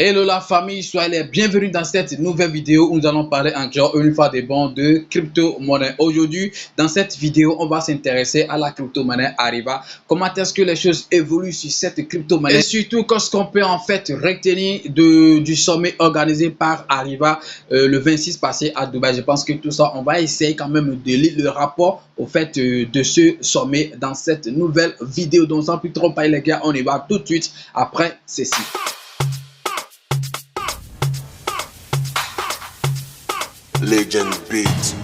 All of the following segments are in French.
Hello la famille, soyez les bienvenus dans cette nouvelle vidéo où nous allons parler encore une fois des bons de crypto-monnaie. Aujourd'hui, dans cette vidéo, on va s'intéresser à la crypto-monnaie Ariva. Comment est-ce que les choses évoluent sur cette crypto-monnaie et surtout qu'est-ce qu'on peut en fait retenir du sommet organisé par Ariva le 26 passé à Dubaï. Je pense que tout ça, on va essayer quand même de lire le rapport au fait de ce sommet dans cette nouvelle vidéo. Donc sans plus trop parler les gars, on y va tout de suite après ceci. Legend Beat.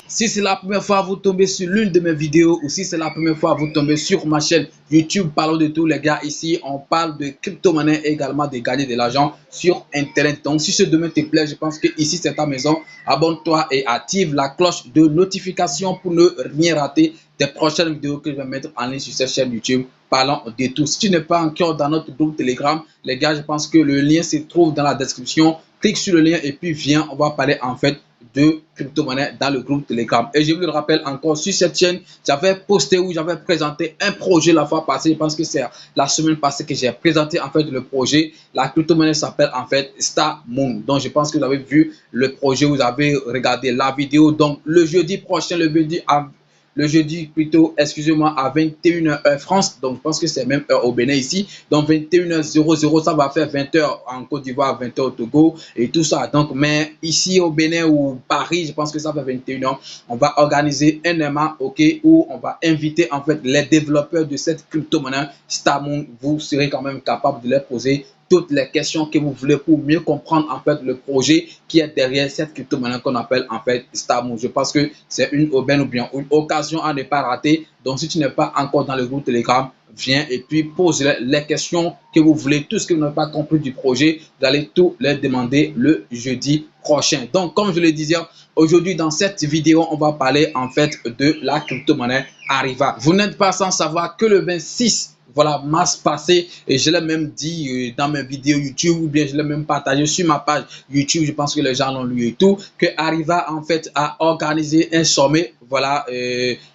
Si c'est la première fois que vous tombez sur l'une de mes vidéos ou si c'est la première fois que vous tombez sur ma chaîne YouTube, parlons de tout les gars. Ici, on parle de crypto-monnaie et également de gagner de l'argent sur Internet. Donc, si ce domaine te plaît, je pense que ici c'est ta maison. Abonne-toi et active la cloche de notification pour ne rien rater des prochaines vidéos que je vais mettre en ligne sur cette chaîne YouTube. Parlons de tout. Si tu n'es pas encore dans notre groupe Telegram, les gars, je pense que le lien se trouve dans la description. Clique sur le lien et puis viens, on va parler en fait de crypto-monnaie dans le groupe Telegram. Et je vous le rappelle encore, sur cette chaîne, j'avais posté ou j'avais présenté un projet la fois passée. Je pense que c'est la semaine passée que j'ai présenté en fait le projet. La crypto-monnaie s'appelle en fait StarMoon. Donc je pense que vous avez vu le projet, vous avez regardé la vidéo. Donc le jeudi prochain, le jeudi plutôt, excusez-moi, à 21h heure France. Donc, je pense que c'est même heure au Bénin ici. Donc, 21h00, ça va faire 20h en Côte d'Ivoire, 20h au Togo et tout ça. Donc, mais ici au Bénin ou Paris, je pense que ça fait 21h. On va organiser un événement, ok, où on va inviter en fait les développeurs de cette crypto-monnaie StarMoon. Vous serez quand même capable de leur poser toutes les questions que vous voulez pour mieux comprendre en fait le projet qui est derrière cette crypto-monnaie qu'on appelle en fait StarMoon. Je pense que c'est une aubaine ou bien une occasion à ne pas rater. Donc si tu n'es pas encore dans le groupe Telegram, viens et puis pose les questions que vous voulez, tout ce que vous n'avez pas compris du projet, vous allez tout les demander le jeudi prochain. Donc comme je le disais, aujourd'hui dans cette vidéo, on va parler en fait de la crypto-monnaie Ariva. Vous n'êtes pas sans savoir que le 26 mars passé, et je l'ai même dit dans mes vidéos YouTube ou bien je l'ai même partagé sur ma page YouTube, je pense que les gens l'ont lu et tout, que Ariva en fait a organisé un sommet,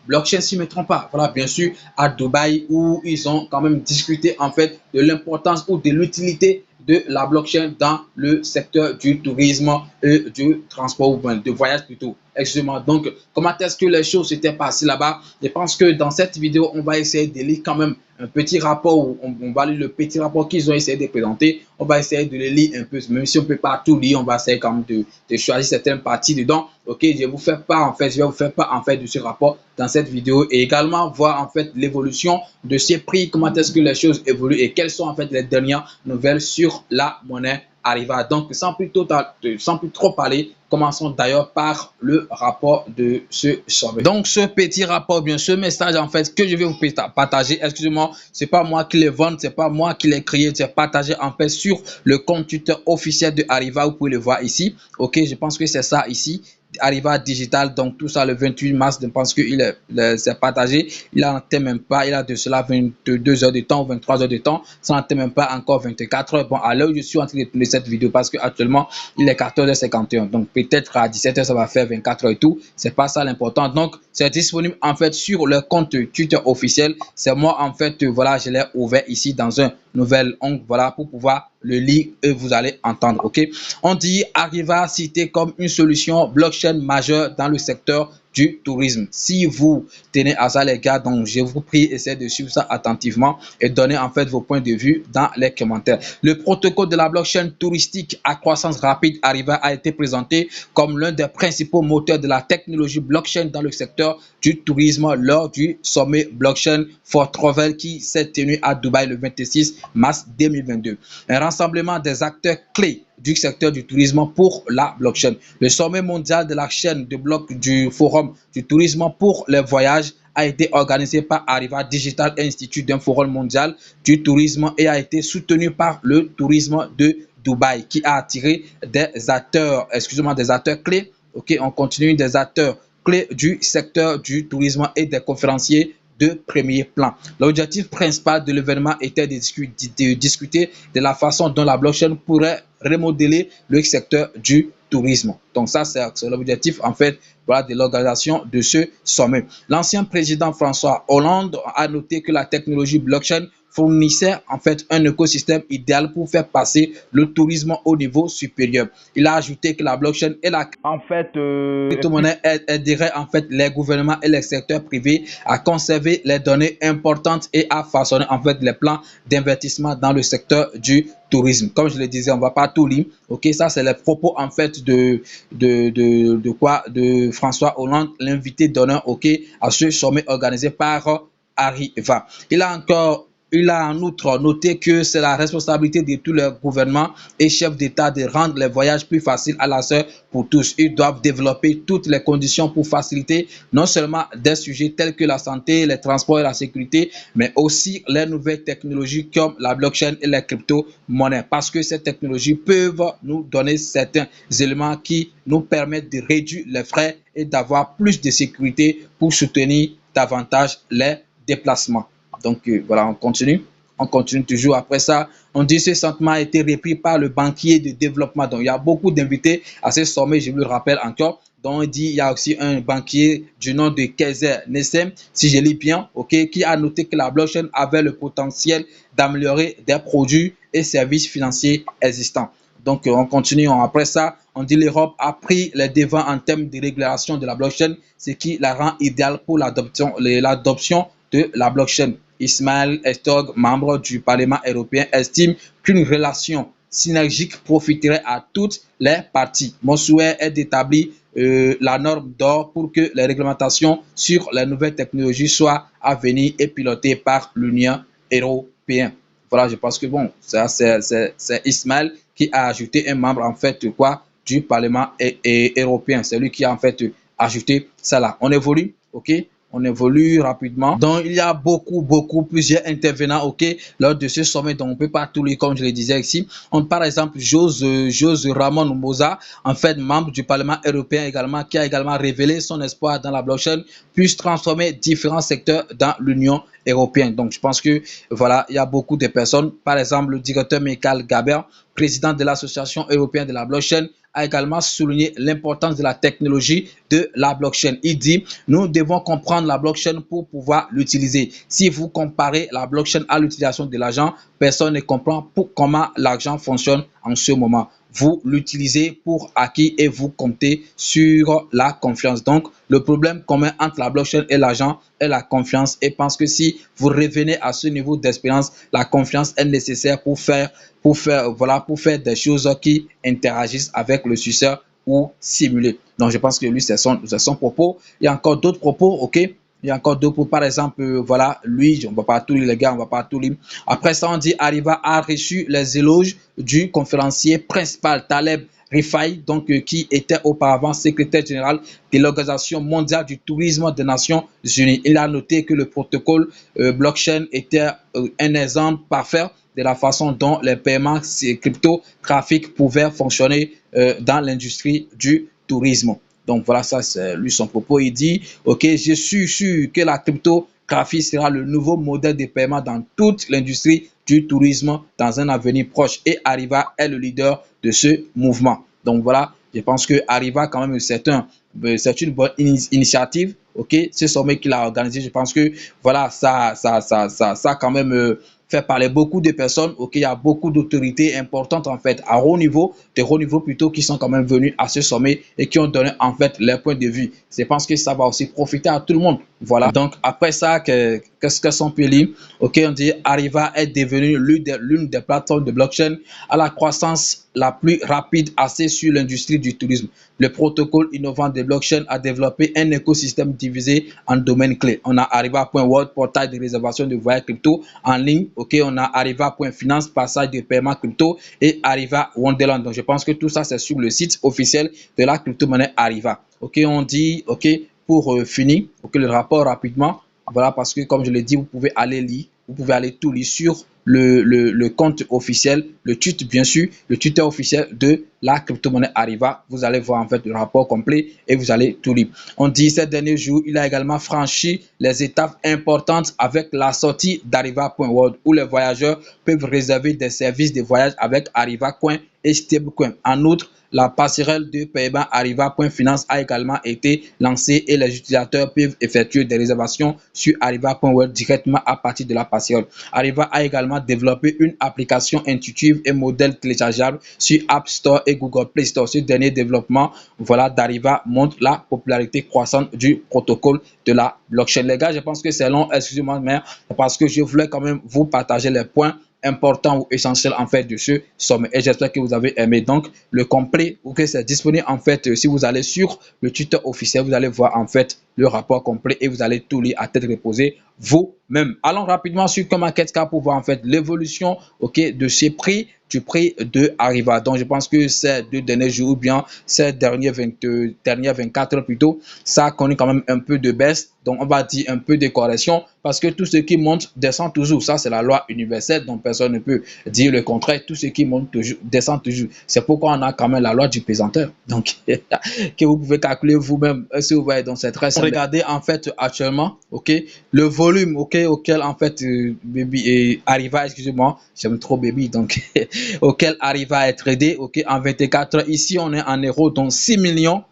blockchain si je ne me trompe pas, bien sûr à Dubaï, où ils ont quand même discuté en fait de l'importance ou de l'utilité de la blockchain dans le secteur du tourisme et du transport ou de voyage plutôt. Excusez-moi. Donc, comment est-ce que les choses s'étaient passées là-bas? Je pense que dans cette vidéo, on va essayer de lire quand même un petit rapport, on va lire le petit rapport qu'ils ont essayé de présenter. On va essayer de le lire un peu, même si on ne peut pas tout lire, on va essayer quand même de choisir certaines parties dedans. Ok, je vais vous faire part en fait de ce rapport dans cette vidéo et également voir en fait l'évolution de ces prix, comment est-ce que les choses évoluent et quelles sont en fait les dernières nouvelles sur la monnaie Ariva. Donc sans plus trop parler, commençons d'ailleurs par le rapport de ce sommet. Donc ce petit rapport, bien ce message en fait que je vais vous partager, excusez-moi, c'est pas moi qui les vends, c'est pas moi qui l'ai créé, c'est partagé en fait sur le compte Twitter officiel de Ariva. Vous pouvez le voir ici. Ok, je pense que c'est ça ici. Ariva Digital, donc tout ça le 28 mars, je pense qu'il s'est partagé, il n'en était même pas, il a de cela 22 heures de temps ou 23 heures de temps, ça n'en était même pas encore 24 heures. Bon, à l'heure où je suis en train de tourner cette vidéo, parce qu'actuellement il est 14h51, donc peut-être à 17h ça va faire 24 heures et tout, c'est pas ça l'important. Donc c'est disponible en fait sur le compte Twitter officiel, c'est moi en fait, voilà, je l'ai ouvert ici dans un nouvel onglet, voilà, pour pouvoir le lire et vous allez entendre. Ok, on dit Ariva cité comme une solution blockchain majeure dans le secteur du tourisme. Si vous tenez à ça les gars, donc je vous prie, essayez de suivre ça attentivement et donnez en fait vos points de vue dans les commentaires. Le protocole de la blockchain touristique à croissance rapide Ariva a été présenté comme l'un des principaux moteurs de la technologie blockchain dans le secteur du tourisme lors du sommet blockchain for Travel qui s'est tenu à Dubaï le 26 mars 2022. Un rassemblement des acteurs clés du secteur du tourisme pour la blockchain. Le sommet mondial de la chaîne de blocs du forum du tourisme pour les voyages a été organisé par Ariva Digital Institute d'un forum mondial du tourisme et a été soutenu par le tourisme de Dubaï qui a attiré des acteurs clés. Ok, on continue, des acteurs clés du secteur du tourisme et des conférenciers de premier plan. L'objectif principal de l'événement était de discuter de la façon dont la blockchain pourrait remodeler le secteur du tourisme. Donc ça, c'est l'objectif en fait, voilà, de l'organisation de ce sommet. L'ancien président François Hollande a noté que la technologie blockchain fournissait en fait un écosystème idéal pour faire passer le tourisme au niveau supérieur. Il a ajouté que la blockchain et la crypto-monnaie aiderait en fait les gouvernements et les secteurs privés à conserver les données importantes et à façonner en fait les plans d'investissement dans le secteur du tourisme. Comme je le disais, on ne va pas tout lire. Ok, ça c'est les propos en fait de François Hollande, l'invité d'honneur, ok, à ce sommet organisé par Arriva. Il a en outre noté que c'est la responsabilité de tous les gouvernements et chefs d'État de rendre les voyages plus faciles à la fois pour tous. Ils doivent développer toutes les conditions pour faciliter non seulement des sujets tels que la santé, les transports et la sécurité, mais aussi les nouvelles technologies comme la blockchain et les crypto-monnaies. Parce que ces technologies peuvent nous donner certains éléments qui nous permettent de réduire les frais et d'avoir plus de sécurité pour soutenir davantage les déplacements. Donc voilà, on continue. On continue toujours. Après ça, on dit ce sentiment a été repris par le banquier de développement. Donc il y a beaucoup d'invités à ce sommet, je vous le rappelle encore. Donc il dit il y a aussi un banquier du nom de Kaiser Nessem, si je lis bien, ok, qui a noté que la blockchain avait le potentiel d'améliorer des produits et services financiers existants. Donc on continue. Après ça, on dit l'Europe a pris les devants en termes de régulation de la blockchain, ce qui la rend idéale pour l'adoption de la blockchain. Ismaël Ertug, membre du Parlement européen, estime qu'une relation synergique profiterait à toutes les parties. Mon souhait est d'établir la norme d'or pour que les réglementations sur les nouvelles technologies soient à venir et pilotées par l'Union européenne. Voilà, je pense que bon, c'est Ismaël qui a ajouté un membre en fait du Parlement européen. C'est lui qui a en fait ajouté ça là. On évolue, ok? On évolue rapidement. Donc, il y a plusieurs intervenants, ok, lors de ce sommet. Donc, on ne peut pas tout lire comme je le disais ici. On, par exemple, Jose Ramon Moza, en fait, membre du Parlement européen également, qui a également révélé son espoir dans la blockchain, puisse transformer différents secteurs dans l'Union européenne. Donc, je pense que, voilà, il y a beaucoup de personnes. Par exemple, le directeur Michael Gaber, président de l'Association européenne de la blockchain, a également souligné l'importance de la technologie de la blockchain. Il dit, nous devons comprendre la blockchain pour pouvoir l'utiliser. Si vous comparez la blockchain à l'utilisation de l'argent, personne ne comprend comment l'argent fonctionne en ce moment. Vous l'utilisez pour acquis et vous comptez sur la confiance. Donc, le problème commun entre la blockchain et l'argent est la confiance. Et pense que si vous revenez à ce niveau d'expérience, la confiance est nécessaire pour faire des choses qui interagissent avec le suceur ou simuler. Donc, je pense que lui, c'est son propos. Il y a encore d'autres propos, ok? Il y a encore d'autres, par exemple, voilà, lui, on ne va pas tout lire, les gars, on ne va pas tout lire. Après ça, on dit Arriva a reçu les éloges du conférencier principal Taleb Rifai, donc qui était auparavant secrétaire général de l'Organisation mondiale du tourisme des Nations Unies. Il a noté que le protocole blockchain était un exemple parfait de la façon dont les paiements cryptographiques pouvaient fonctionner dans l'industrie du tourisme. Donc voilà, ça c'est lui son propos. Il dit, ok, je suis sûr que la cryptographie sera le nouveau modèle de paiement dans toute l'industrie du tourisme dans un avenir proche. Et Arriva est le leader de ce mouvement. Donc voilà, je pense que Arriva quand même c'est une bonne initiative. Ok, ce sommet qu'il a organisé, je pense que voilà, ça quand même fait parler beaucoup de personnes. Ok, il y a beaucoup d'autorités importantes en fait à haut niveau, plutôt, qui sont quand même venus à ce sommet et qui ont donné en fait leur point de vue. Je pense que ça va aussi profiter à tout le monde. Voilà. Donc après ça, qu'est-ce qu'on peut lire? Ok, on dit Arriva est devenue l'une des plateformes de blockchain à la croissance la plus rapide axée sur l'industrie du tourisme. Le protocole innovant de blockchain a développé un écosystème divisé en domaines clés. On a Arriva.world, portail de réservation de voyages crypto en ligne. Ok, on a Arriva.finance, passage de paiement crypto et Arriva Wonderland. Donc je pense que tout ça c'est sur le site officiel de la crypto-monnaie Arriva. Ok, on dit, ok, pour finir, ok, le rapport rapidement. Voilà, parce que comme je l'ai dit, vous pouvez aller lire, vous pouvez aller tout lire sur le compte officiel, le tweet bien sûr, le Twitter officiel de la crypto-monnaie Ariva. Vous allez voir en fait le rapport complet et vous allez tout lire. On dit ces derniers jours, il a également franchi les étapes importantes avec la sortie d'Ariva.world où les voyageurs peuvent réserver des services de voyage avec Ariva Coin et Stablecoin. En outre, la passerelle de paiement Ariva.finance a également été lancée et les utilisateurs peuvent effectuer des réservations sur Ariva.world directement à partir de la passerelle. Ariva a également développé une application intuitive et modèle téléchargeable sur App Store et Google Play Store. Ce dernier développement d'Ariva montre la popularité croissante du protocole de la blockchain. Les gars, je pense que c'est long, excusez-moi, mais parce que je voulais quand même vous partager les points important ou essentiel en fait de ce sommet et j'espère que vous avez aimé. Donc le complet ou que c'est disponible en fait si vous allez sur le Twitter officiel, vous allez voir en fait le rapport complet et vous allez tout lire à tête reposée vous-même. Allons rapidement sur CoinMarketCap pour voir en fait l'évolution de ces prix, du prix de Ariva. Donc je pense que ces 2 derniers jours ou bien ces dernières 24 heures plutôt, ça a connu quand même un peu de baisse. Donc on va dire un peu de correction parce que tout ce qui monte descend toujours. Ça c'est la loi universelle, donc personne ne peut dire le contraire. Tout ce qui monte toujours descend toujours. C'est pourquoi on a quand même la loi du pesanteur. Donc que vous pouvez calculer vous-même si vous voyez. Donc c'est très simple. Regardez en fait actuellement le volume auquel en fait Ariva, excusez-moi, j'aime trop baby, donc auquel Ariva à être tradé en 24 heures. Ici on est en euros, donc 6 millions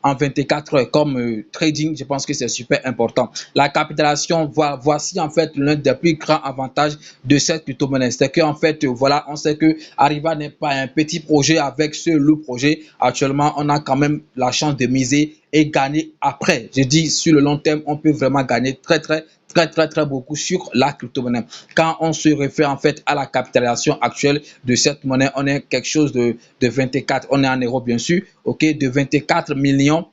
en 24 heures comme trading. Je pense que c'est super important. La capitalisation, voici en fait l'un des plus grands avantages de cette crypto-monnaie. C'est qu'en fait, voilà, on sait que Ariva n'est pas un petit projet avec ce lourd projet. Actuellement, on a quand même la chance de miser et gagner après. Je dis sur le long terme, on peut vraiment gagner très beaucoup sur la crypto-monnaie. Quand on se réfère en fait à la capitalisation actuelle de cette monnaie, on est quelque chose de 24, on est en euros bien sûr, de 24 millions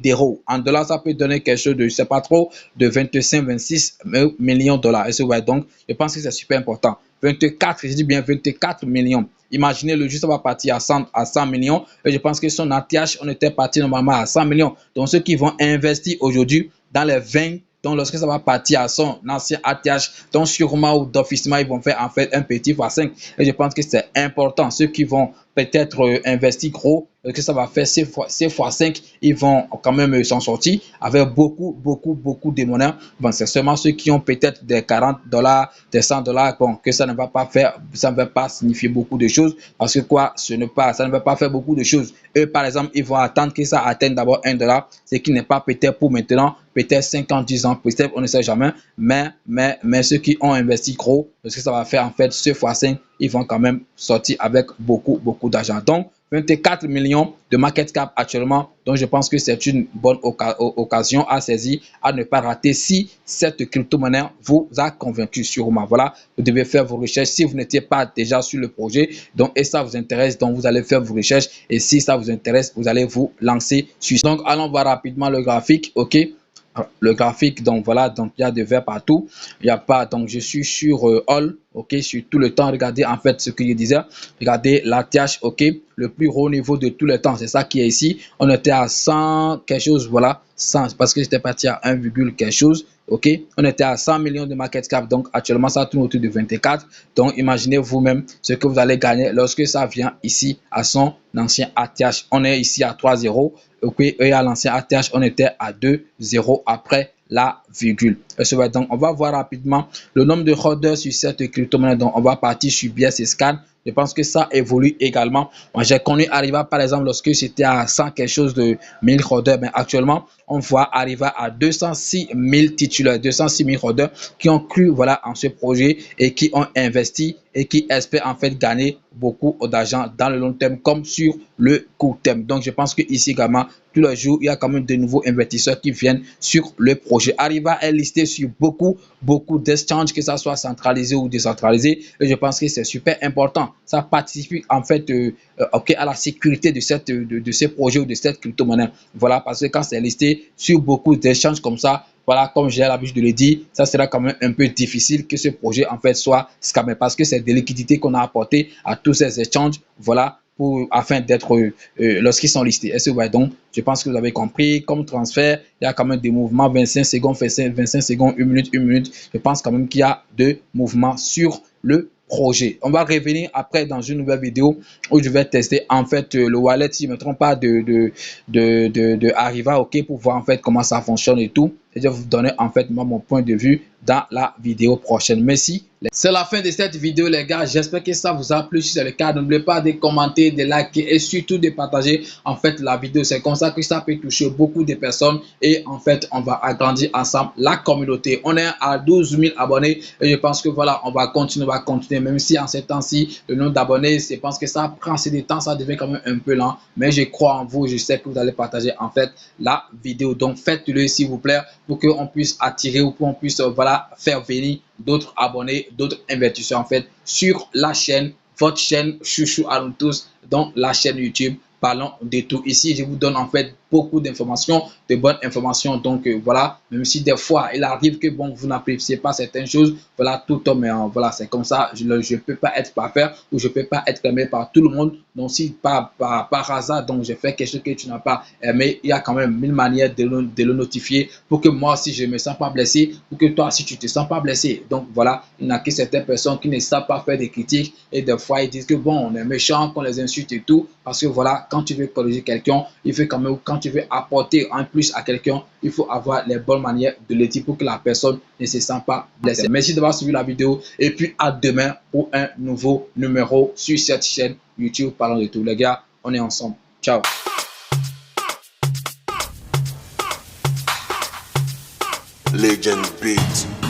d'euros. En dollars, ça peut donner quelque chose de, je sais pas trop, de 25-26 millions de dollars. Et c'est vrai, donc je pense que c'est super important. 24, je dis bien 24 millions. Imaginez le juste, ça va partir à 100 millions. Et je pense que son ATH, on était parti normalement à 100 millions. Donc ceux qui vont investir aujourd'hui dans les 20, donc lorsque ça va partir à son ancien ATH, donc sûrement ou d'officiellement, ils vont faire en fait un petit x5. Et je pense que c'est important. Ceux qui vont peut-être investir gros, que ça va faire ces x5, ils vont quand même s'en sortir avec beaucoup de monnaie. Bon, c'est seulement ceux qui ont peut-être des 40 $, des 100 $, bon, que ça ne va pas faire, ça ne va pas signifier beaucoup de choses parce que quoi, ça ne va pas faire beaucoup de choses. Eux, par exemple, ils vont attendre que ça atteigne d'abord 1 $, ce qui n'est pas peut-être pour maintenant, peut-être 50, 10 ans, peut-être, on ne sait jamais, mais ceux qui ont investi gros, parce que ça va faire en fait ce x5, ils vont quand même sortir avec beaucoup d'argent. Donc, 24 millions de market cap actuellement. Donc, je pense que c'est une bonne occasion à saisir, à ne pas rater si cette crypto-monnaie vous a convaincu sûrement. Voilà, vous devez faire vos recherches si vous n'étiez pas déjà sur le projet. Donc, et ça vous intéresse, donc vous allez faire vos recherches. Et si ça vous intéresse, vous allez vous lancer sur. Donc, allons voir rapidement le graphique, le graphique, donc voilà, donc il y a des verts partout, il n'y a pas, donc je suis sur all, sur tout le temps. Regardez en fait ce que je disais, regardez l'ATH, le plus haut niveau de tout le temps, c'est ça qui est ici. On était à 100 quelque chose, voilà, 100 parce que j'étais parti à 1, quelque chose. On était à 100 millions de market cap, donc actuellement ça tourne autour de 24. Donc imaginez vous-même ce que vous allez gagner lorsque ça vient ici à son ancien ATH. On est ici à 3,0. Et à l'ancien ATH, on était à 2,0 après la virgule. Donc, on va voir rapidement le nombre de holders sur cette crypto-monnaie. Donc, on va partir sur BSC-Scan. Je pense que ça évolue également. Moi, j'ai connu Ariva, par exemple, lorsque c'était à 100 quelque chose de 1000 holders. Mais actuellement, on voit Ariva à 206 000 titulaires, 206 000 holders qui ont cru voilà, en ce projet et qui ont investi et qui espèrent en fait gagner beaucoup d'argent dans le long terme comme sur le court terme. Donc, je pense que ici également, tous les jours, il y a quand même de nouveaux investisseurs qui viennent sur le projet. Ariva est listé sur beaucoup d'exchanges, que ça soit centralisé ou décentralisé. Et je pense que c'est super important. Ça participe en fait à la sécurité de ces projets ou de cette crypto-monnaie. Voilà, parce que quand c'est listé sur beaucoup d'échanges comme ça, voilà, comme j'ai l'habitude de le dire, ça sera quand même un peu difficile que ce projet en fait soit scammé parce que c'est des liquidités qu'on a apportées à tous ces échanges. Voilà, afin d'être lorsqu'ils sont listés. Est-ce que vous voyez? Donc, je pense que vous avez compris. Comme transfert, il y a quand même des mouvements, 25 secondes, 25 secondes, 1 minute, 1 minute. Je pense quand même qu'il y a deux mouvements sur le projet. On va revenir après dans une nouvelle vidéo où je vais tester en fait le wallet, si je ne me trompe pas, de Arriva, ok, pour voir en fait comment ça fonctionne et tout. Et je vais vous donner en fait moi mon point de vue dans la vidéo prochaine. Merci. C'est la fin de cette vidéo les gars, j'espère que ça vous a plu. Si c'est le cas, n'oubliez pas de commenter, de liker et surtout de partager en fait la vidéo. C'est comme ça que ça peut toucher beaucoup de personnes et en fait on va agrandir ensemble la communauté. On est à 12 000 abonnés et je pense que voilà, on va continuer, même si en ces temps-ci le nombre d'abonnés, je pense que ça prend assez de temps, ça devient quand même un peu lent, mais je crois en vous, je sais que vous allez partager en fait la vidéo. Donc faites-le s'il vous plaît pour qu'on puisse attirer ou pour qu'on puisse voilà faire venir d'autres abonnés, d'autres investisseurs en fait sur la chaîne, votre chaîne chouchou à nous tous, donc la chaîne YouTube Parlons de tout. Ici je vous donne en fait beaucoup d'informations, de bonnes informations. Donc voilà, même si des fois il arrive que bon vous n'appréciez pas certaines choses, voilà, tout homme voilà, c'est comme ça. Je ne peux pas être parfait ou je peux pas être aimé par tout le monde. Donc si par hasard donc je fais quelque chose que tu n'as pas aimé, il y a quand même 1000 manières de le notifier pour que moi aussi je me sens pas blessé, pour que toi si tu te sens pas blessé. Donc voilà, il n'y a que certaines personnes qui ne savent pas faire des critiques et des fois ils disent que bon on est méchant, qu'on les insulte et tout, parce que voilà, quand tu veux corriger quelqu'un, il faut quand même, quand tu veux apporter un plus à quelqu'un, il faut avoir les bonnes manières de le dire pour que la personne ne se sente pas blessée. Merci d'avoir suivi la vidéo et puis à demain pour un nouveau numéro sur cette chaîne YouTube Parlons de tout. Les gars, on est ensemble. Ciao. Legend Beat.